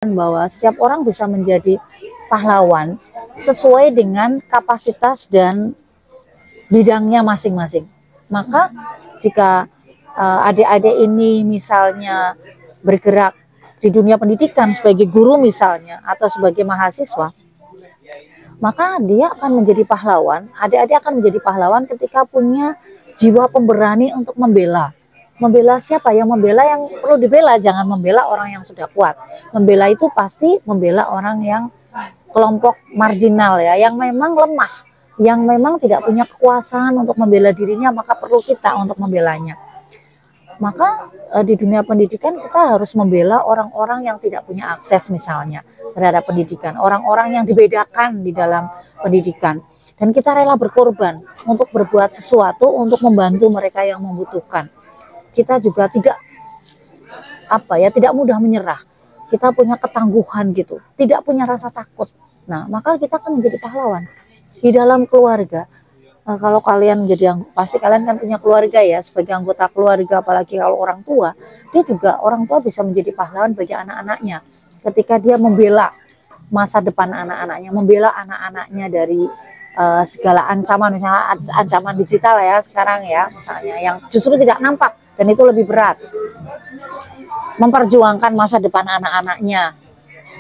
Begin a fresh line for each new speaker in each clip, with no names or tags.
bahwa setiap orang bisa menjadi pahlawan sesuai dengan kapasitas dan bidangnya masing-masing. Maka jika adik-adik ini misalnya bergerak di dunia pendidikan sebagai guru misalnya atau sebagai mahasiswa, maka dia akan menjadi pahlawan. Adik-adik akan menjadi pahlawan ketika punya jiwa pemberani untuk membela. Membela siapa? Yang membela yang perlu dibela, jangan membela orang yang sudah kuat. Membela itu pasti membela orang yang kelompok marginal ya, yang memang lemah, yang memang tidak punya kekuasaan untuk membela dirinya, maka perlu kita untuk membelanya. Maka di dunia pendidikan kita harus membela orang-orang yang tidak punya akses misalnya terhadap pendidikan, orang-orang yang dibedakan di dalam pendidikan. Dan kita rela berkorban untuk berbuat sesuatu untuk membantu mereka yang membutuhkan. Kita juga tidak mudah menyerah. Kita punya ketangguhan gitu, tidak punya rasa takut. Nah, maka kita akan menjadi pahlawan di dalam keluarga. Kalau kalian pasti kalian kan punya keluarga ya, sebagai anggota keluarga, apalagi kalau orang tua, orang tua bisa menjadi pahlawan bagi anak-anaknya ketika dia membela masa depan anak-anaknya, membela anak-anaknya dari segala ancaman, misalnya ancaman digital ya sekarang ya, misalnya yang justru tidak nampak dan itu lebih berat. Memperjuangkan masa depan anak-anaknya,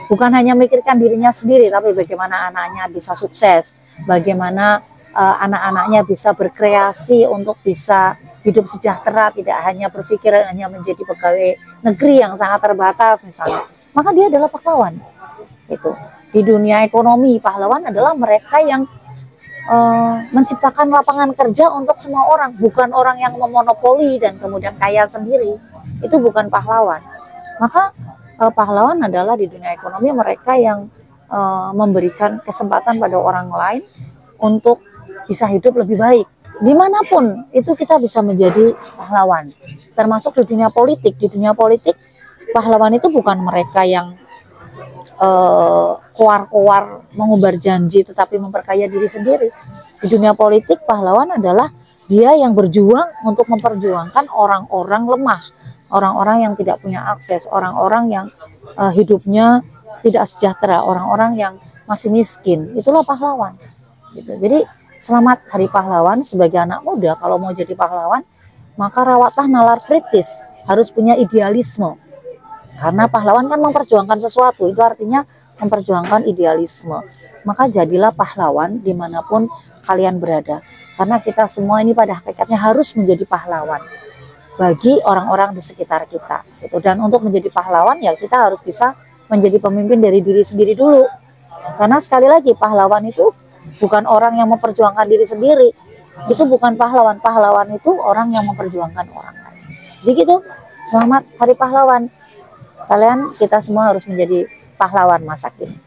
bukan hanya memikirkan dirinya sendiri, tapi bagaimana anaknya bisa sukses, bagaimana anak-anaknya bisa berkreasi untuk bisa hidup sejahtera, tidak hanya berpikir hanya menjadi pegawai negeri yang sangat terbatas misalnya. Maka dia adalah pahlawan. Itu di dunia ekonomi, pahlawan adalah mereka yang menciptakan lapangan kerja untuk semua orang, bukan orang yang memonopoli dan kemudian kaya sendiri. Itu bukan pahlawan. Maka pahlawan adalah di dunia ekonomi mereka yang memberikan kesempatan pada orang lain untuk bisa hidup lebih baik. Dimanapun itu kita bisa menjadi pahlawan. Termasuk di dunia politik. Di dunia politik pahlawan itu bukan mereka yang koar-koar mengumbar janji tetapi memperkaya diri sendiri. Di dunia politik pahlawan adalah dia yang berjuang untuk memperjuangkan orang-orang lemah, orang-orang yang tidak punya akses, orang-orang yang hidupnya tidak sejahtera, orang-orang yang masih miskin. Itulah pahlawan gitu. Jadi selamat Hari Pahlawan. Sebagai anak muda, kalau mau jadi pahlawan maka rawatlah nalar kritis, harus punya idealisme. Karena pahlawan kan memperjuangkan sesuatu, itu artinya memperjuangkan idealisme. Maka jadilah pahlawan dimanapun kalian berada. Karena kita semua ini pada hakikatnya harus menjadi pahlawan bagi orang-orang di sekitar kita. Gitu. Dan untuk menjadi pahlawan ya kita harus bisa menjadi pemimpin dari diri sendiri dulu. Karena sekali lagi pahlawan itu bukan orang yang memperjuangkan diri sendiri. Itu bukan pahlawan. Pahlawan itu orang yang memperjuangkan orang lain. Jadi gitu, selamat Hari Pahlawan. Kita semua harus menjadi pahlawan masa kini.